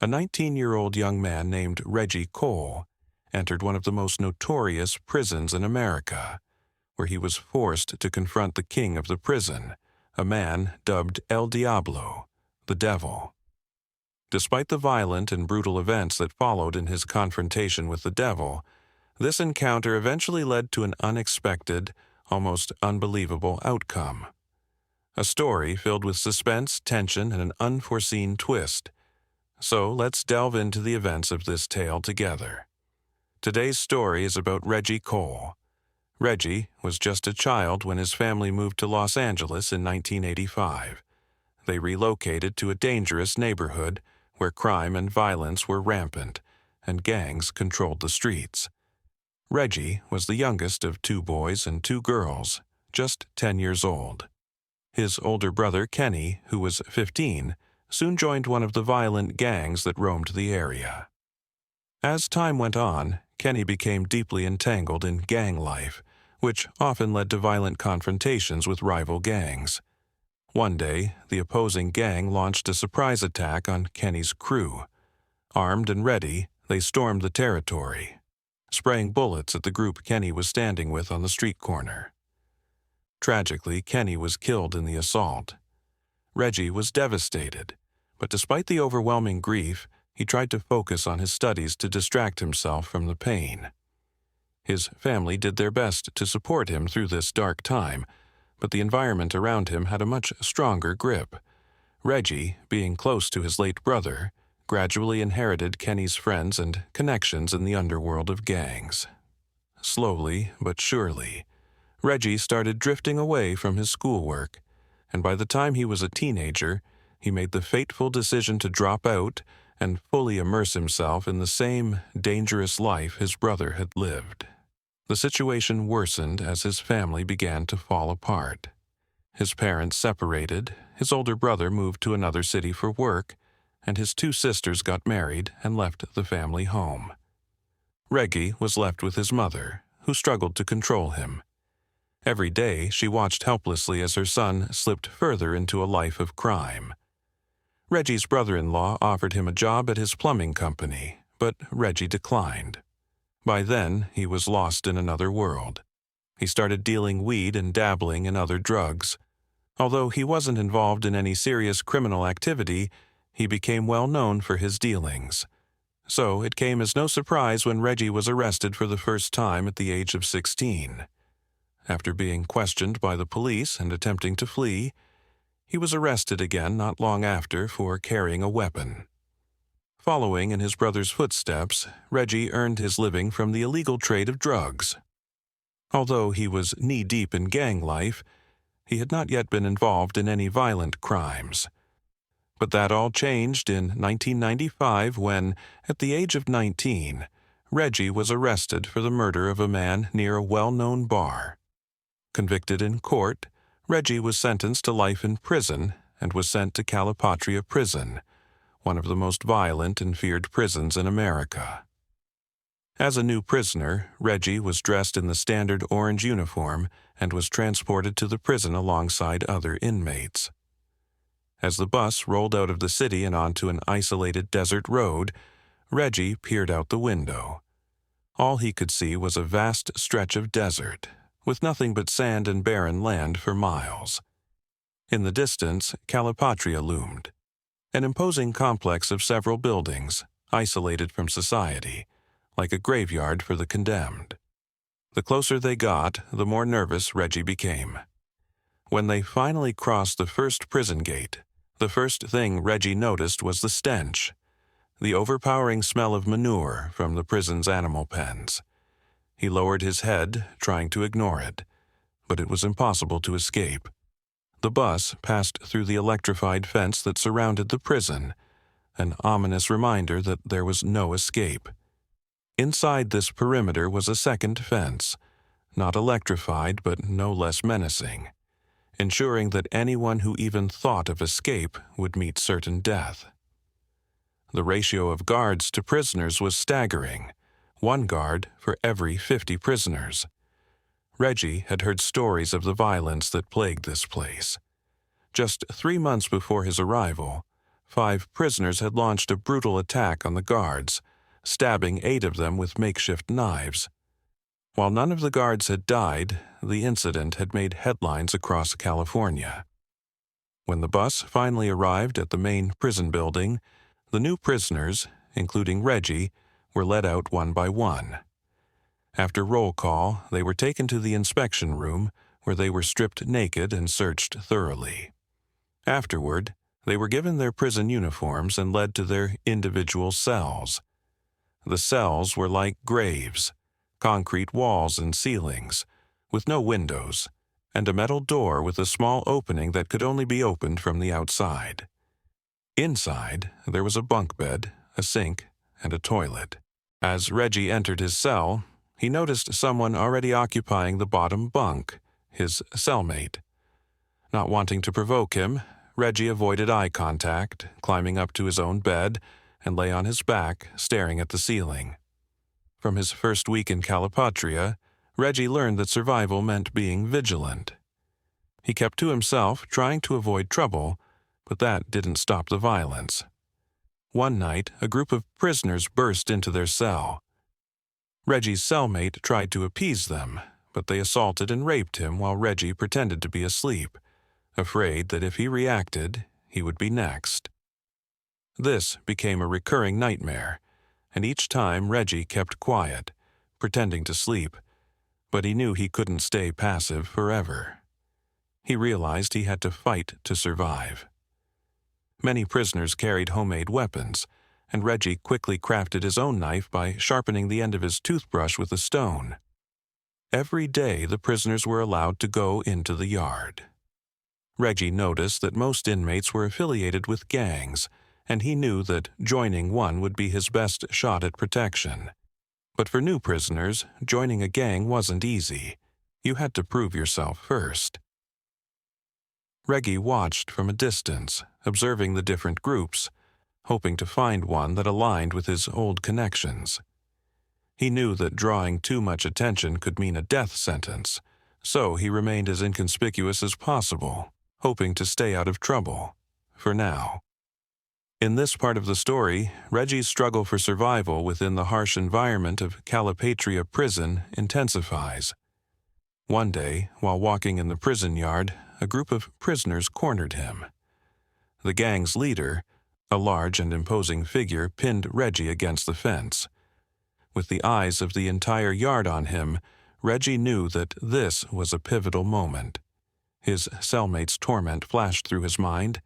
A 19-year-old young man named Reggie entered one of the most notorious prisons in America, where he was forced to confront the king of the prison, a man dubbed El Diablo, the devil. Despite the violent and brutal events that followed in his confrontation with the devil, this encounter eventually led to an unexpected, almost unbelievable outcome. A story filled with suspense, tension, and an unforeseen twist. So let's delve into the events of this tale together. Today's story is about Reggie Cole. Reggie was just a child when his family moved to Los Angeles in 1985. They relocated to a dangerous neighborhood where crime and violence were rampant, and gangs controlled the streets. Reggie was the youngest of 2 boys and 2 girls, just 10 years old. His older brother, Kenny, who was 15, soon joined one of the violent gangs that roamed the area. As time went on, Kenny became deeply entangled in gang life, which often led to violent confrontations with rival gangs. One day, the opposing gang launched a surprise attack on Kenny's crew. Armed and ready, they stormed the territory, spraying bullets at the group Kenny was standing with on the street corner. Tragically, Kenny was killed in the assault. Reggie was devastated, but despite the overwhelming grief, he tried to focus on his studies to distract himself from the pain. His family did their best to support him through this dark time, but the environment around him had a much stronger grip. Reggie, being close to his late brother, gradually inherited Kenny's friends and connections in the underworld of gangs. Slowly but surely, Reggie started drifting away from his schoolwork, and by the time he was a teenager, he made the fateful decision to drop out and fully immerse himself in the same dangerous life his brother had lived. The situation worsened as his family began to fall apart. His parents separated, his older brother moved to another city for work, and his 2 sisters got married and left the family home. Reggie was left with his mother, who struggled to control him. Every day, she watched helplessly as her son slipped further into a life of crime. Reggie's brother-in-law offered him a job at his plumbing company, but Reggie declined. By then, he was lost in another world. He started dealing weed and dabbling in other drugs. Although he wasn't involved in any serious criminal activity, he became well known for his dealings. So it came as no surprise when Reggie was arrested for the first time at the age of 16. After being questioned by the police and attempting to flee, he was arrested again not long after for carrying a weapon. Following in his brother's footsteps, Reggie earned his living from the illegal trade of drugs. Although he was knee-deep in gang life, he had not yet been involved in any violent crimes. But that all changed in 1995 when, at the age of 19, Reggie was arrested for the murder of a man near a well-known bar. Convicted in court, Reggie was sentenced to life in prison and was sent to Calipatria Prison, one of the most violent and feared prisons in America. As a new prisoner, Reggie was dressed in the standard orange uniform and was transported to the prison alongside other inmates. As the bus rolled out of the city and onto an isolated desert road, Reggie peered out the window. All he could see was a vast stretch of desert, with nothing but sand and barren land for miles. In the distance, Calipatria loomed, an imposing complex of several buildings, isolated from society, like a graveyard for the condemned. The closer they got, the more nervous Reggie became. When they finally crossed the first prison gate, the first thing Reggie noticed was the stench, the overpowering smell of manure from the prison's animal pens. He lowered his head, trying to ignore it, but it was impossible to escape. The bus passed through the electrified fence that surrounded the prison, an ominous reminder that there was no escape. Inside this perimeter was a second fence, not electrified but no less menacing, ensuring that anyone who even thought of escape would meet certain death. The ratio of guards to prisoners was staggering, 1 guard for every 50 prisoners. Reggie had heard stories of the violence that plagued this place. Just 3 months before his arrival, 5 prisoners had launched a brutal attack on the guards, stabbing 8 of them with makeshift knives. While none of the guards had died, the incident had made headlines across California. When the bus finally arrived at the main prison building, the new prisoners, including Reggie, were led out one by one. After roll call, they were taken to the inspection room, where they were stripped naked and searched thoroughly. Afterward, they were given their prison uniforms and led to their individual cells. The cells were like graves, concrete walls and ceilings, with no windows, and a metal door with a small opening that could only be opened from the outside. Inside, there was a bunk bed, a sink, and a toilet. As Reggie entered his cell, he noticed someone already occupying the bottom bunk, his cellmate. Not wanting to provoke him, Reggie avoided eye contact, climbing up to his own bed, and lay on his back, staring at the ceiling. From his first week in Calipatria, Reggie learned that survival meant being vigilant. He kept to himself, trying to avoid trouble, but that didn't stop the violence. One night, a group of prisoners burst into their cell. Reggie's cellmate tried to appease them, but they assaulted and raped him while Reggie pretended to be asleep, afraid that if he reacted, he would be next. This became a recurring nightmare, and each time Reggie kept quiet, pretending to sleep, but he knew he couldn't stay passive forever. He realized he had to fight to survive. Many prisoners carried homemade weapons, and Reggie quickly crafted his own knife by sharpening the end of his toothbrush with a stone. Every day the prisoners were allowed to go into the yard. Reggie noticed that most inmates were affiliated with gangs, and he knew that joining one would be his best shot at protection. But for new prisoners, joining a gang wasn't easy. You had to prove yourself first. Reggie watched from a distance, observing the different groups, hoping to find one that aligned with his old connections. He knew that drawing too much attention could mean a death sentence, so he remained as inconspicuous as possible, hoping to stay out of trouble, for now. In this part of the story, Reggie's struggle for survival within the harsh environment of Calipatria Prison intensifies. One day, while walking in the prison yard, a group of prisoners cornered him. The gang's leader, a large and imposing figure, pinned Reggie against the fence. With the eyes of the entire yard on him, Reggie knew that this was a pivotal moment. His cellmate's torment flashed through his mind,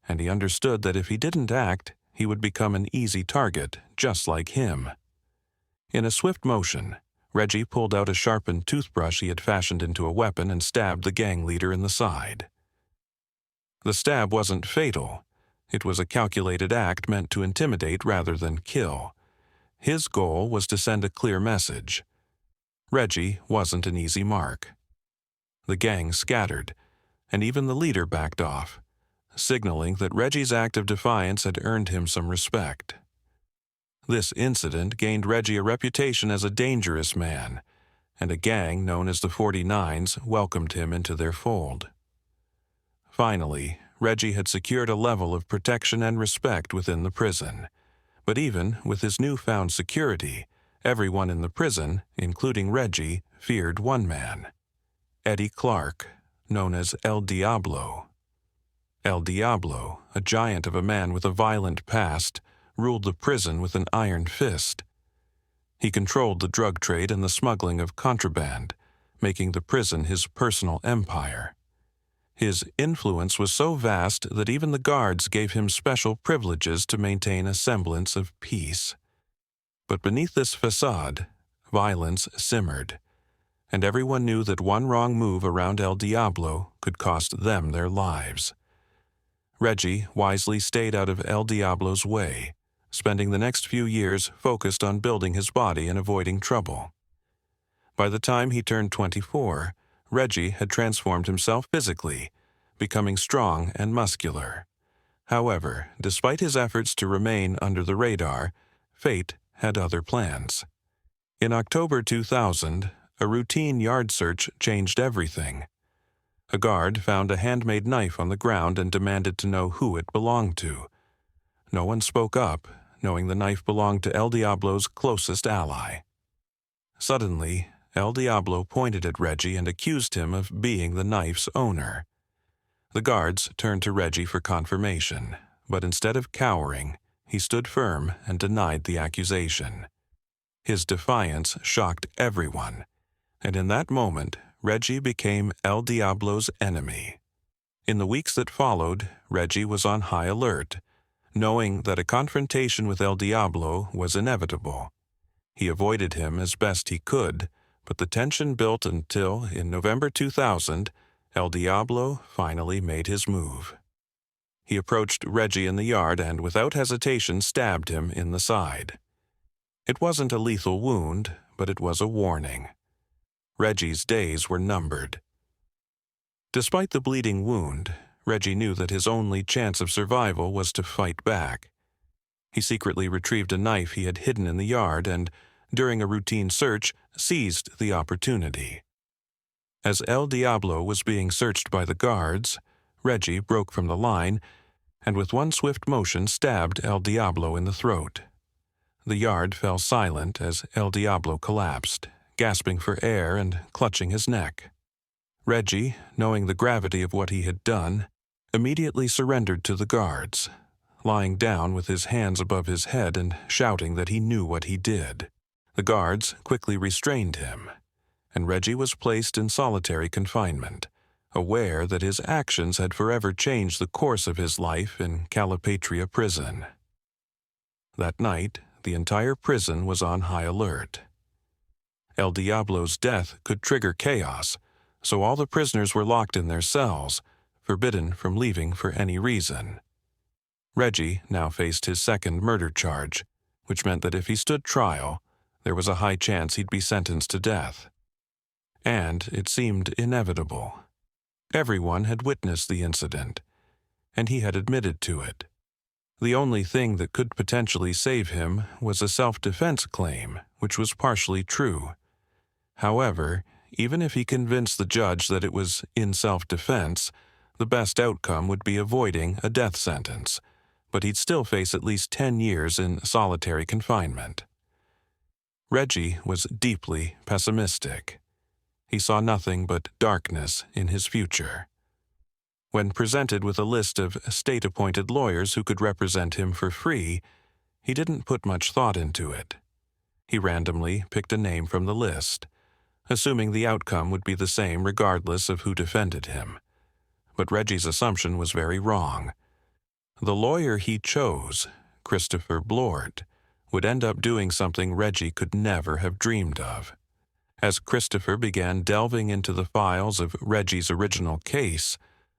and he understood that if he didn't act, he would become an easy target, just like him. In a swift motion, Reggie pulled out a sharpened toothbrush he had fashioned into a weapon and stabbed the gang leader in the side. The stab wasn't fatal. It was a calculated act meant to intimidate rather than kill. His goal was to send a clear message. Reggie wasn't an easy mark. The gang scattered, and even the leader backed off, signaling that Reggie's act of defiance had earned him some respect. This incident gained Reggie a reputation as a dangerous man, and a gang known as the 49s welcomed him into their fold. Finally, Reggie had secured a level of protection and respect within the prison. But even with his newfound security, everyone in the prison, including Reggie, feared one man, Eddie Clark, known as El Diablo. El Diablo, a giant of a man with a violent past, ruled the prison with an iron fist. He controlled the drug trade and the smuggling of contraband, making the prison his personal empire. His influence was so vast that even the guards gave him special privileges to maintain a semblance of peace. But beneath this facade, violence simmered, and everyone knew that one wrong move around El Diablo could cost them their lives. Reggie wisely stayed out of El Diablo's way, spending the next few years focused on building his body and avoiding trouble. By the time he turned 24, Reggie had transformed himself physically, becoming strong and muscular. However, despite his efforts to remain under the radar, fate had other plans. In October 2000, a routine yard search changed everything. A guard found a handmade knife on the ground and demanded to know who it belonged to. No one spoke up, knowing the knife belonged to El Diablo's closest ally. Suddenly, El Diablo pointed at Reggie and accused him of being the knife's owner. The guards turned to Reggie for confirmation, but instead of cowering, he stood firm and denied the accusation. His defiance shocked everyone, and in that moment, Reggie became El Diablo's enemy. In the weeks that followed, Reggie was on high alert, knowing that a confrontation with El Diablo was inevitable. He avoided him as best he could, but the tension built until, in November 2000, El Diablo finally made his move. He approached Reggie in the yard and, without hesitation, stabbed him in the side. It wasn't a lethal wound, but it was a warning. Reggie's days were numbered. Despite the bleeding wound, Reggie knew that his only chance of survival was to fight back. He secretly retrieved a knife he had hidden in the yard and, during a routine search, seized the opportunity. As El Diablo was being searched by the guards, Reggie broke from the line and with one swift motion stabbed El Diablo in the throat. The yard fell silent as El Diablo collapsed, gasping for air and clutching his neck. Reggie, knowing the gravity of what he had done, immediately surrendered to the guards, lying down with his hands above his head and shouting that he knew what he did. The guards quickly restrained him, and Reggie was placed in solitary confinement, aware that his actions had forever changed the course of his life in Calipatria Prison. That night, the entire prison was on high alert. El Diablo's death could trigger chaos, so all the prisoners were locked in their cells, forbidden from leaving for any reason. Reggie now faced his second murder charge, which meant that if he stood trial, there was a high chance he'd be sentenced to death. And it seemed inevitable. Everyone had witnessed the incident, and he had admitted to it. The only thing that could potentially save him was a self-defense claim, which was partially true. However, even if he convinced the judge that it was in self-defense, the best outcome would be avoiding a death sentence, but he'd still face at least 10 years in solitary confinement. Reggie was deeply pessimistic. He saw nothing but darkness in his future. When presented with a list of state-appointed lawyers who could represent him for free, he didn't put much thought into it. He randomly picked a name from the list, assuming the outcome would be the same regardless of who defended him. But Reggie's assumption was very wrong. The lawyer he chose, Christopher Blord, would end up doing something Reggie could never have dreamed of. As Christopher began delving into the files of Reggie's original case,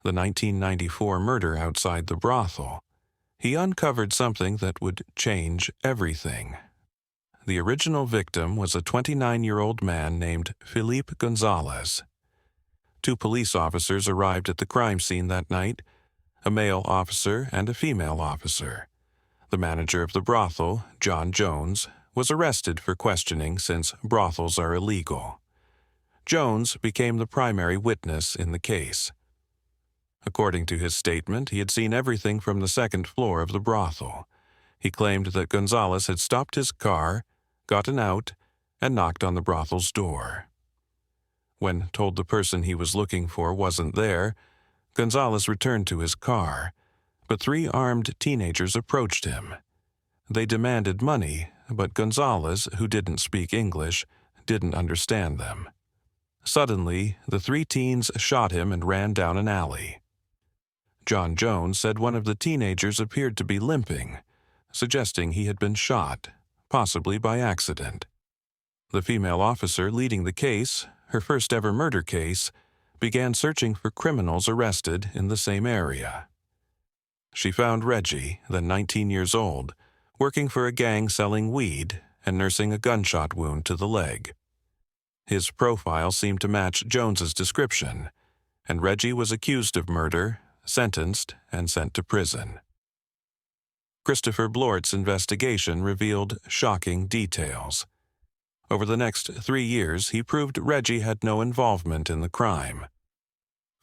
the 1994 murder outside the brothel, he uncovered something that would change everything. The original victim was a 29-year-old man named Felipe Gonzalez. 2 police officers arrived at the crime scene that night, a male officer and a female officer. The manager of the brothel, John Jones, was arrested for questioning since brothels are illegal. Jones became the primary witness in the case. According to his statement, he had seen everything from the second floor of the brothel. He claimed that Gonzalez had stopped his car, gotten out, and knocked on the brothel's door. When told the person he was looking for wasn't there, Gonzalez returned to his car, but 3 armed teenagers approached him. They demanded money, but Gonzalez, who didn't speak English, didn't understand them. Suddenly, the 3 teens shot him and ran down an alley. John Jones said one of the teenagers appeared to be limping, suggesting he had been shot, possibly by accident. The female officer leading the case, her first ever murder case, began searching for criminals arrested in the same area. She found Reggie, then 19 years old, working for a gang selling weed and nursing a gunshot wound to the leg. His profile seemed to match Jones's description, and Reggie was accused of murder, sentenced, and sent to prison. Christopher Blort's investigation revealed shocking details. Over the next 3 years, he proved Reggie had no involvement in the crime.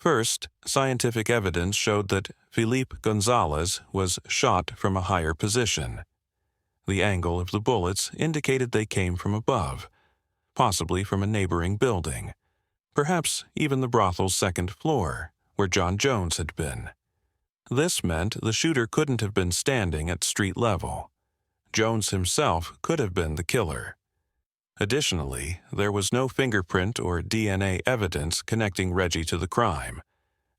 First, scientific evidence showed that Felipe Gonzalez was shot from a higher position. The angle of the bullets indicated they came from above, possibly from a neighboring building, perhaps even the brothel's second floor, where John Jones had been. This meant the shooter couldn't have been standing at street level. Jones himself could have been the killer. Additionally, there was no fingerprint or DNA evidence connecting Reggie to the crime,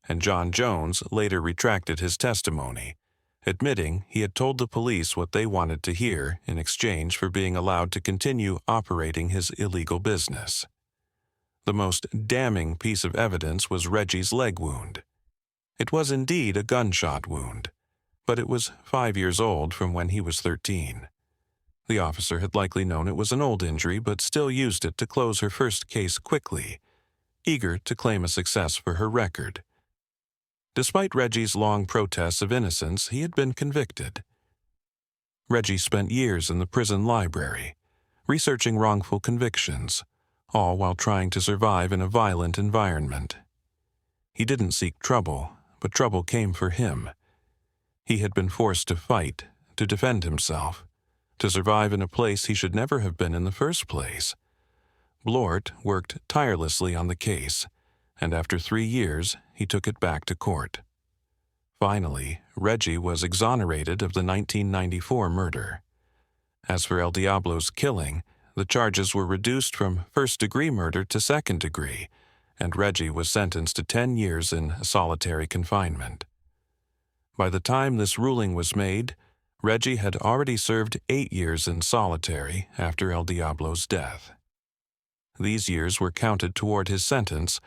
and John Jones later retracted his testimony, admitting he had told the police what they wanted to hear in exchange for being allowed to continue operating his illegal business. The most damning piece of evidence was Reggie's leg wound. It was indeed a gunshot wound, but it was 5 years old from when he was 13. The officer had likely known it was an old injury, but still used it to close her first case quickly, eager to claim a success for her record. Despite Reggie's long protests of innocence, he had been convicted. Reggie spent years in the prison library, researching wrongful convictions, all while trying to survive in a violent environment. He didn't seek trouble, but trouble came for him. He had been forced to fight, to defend himself, to survive in a place he should never have been in the first place. Blort worked tirelessly on the case, and after 3 years, he took it back to court. Finally, Reggie was exonerated of the 1994 murder. As for El Diablo's killing, the charges were reduced from first-degree murder to second-degree, and Reggie was sentenced to 10 years in solitary confinement. By the time this ruling was made, Reggie had already served 8 years in solitary after El Diablo's death. These years were counted toward his sentence,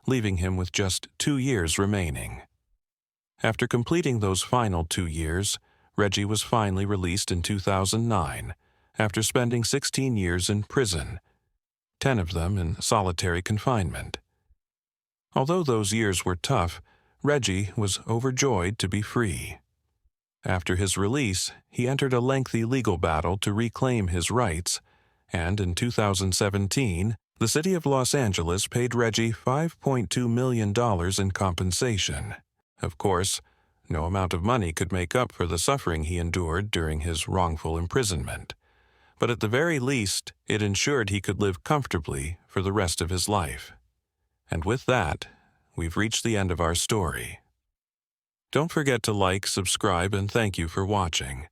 leaving him with just 2 years remaining. After completing those final 2 years, Reggie was finally released in 2009, after spending 16 years in prison, 10 of them in solitary confinement. Although those years were tough, Reggie was overjoyed to be free. After his release, he entered a lengthy legal battle to reclaim his rights, and in 2017, the city of Los Angeles paid Reggie $5.2 million in compensation. Of course, no amount of money could make up for the suffering he endured during his wrongful imprisonment, but at the very least, it ensured he could live comfortably for the rest of his life. And with that, we've reached the end of our story. Don't forget to like, subscribe, and thank you for watching.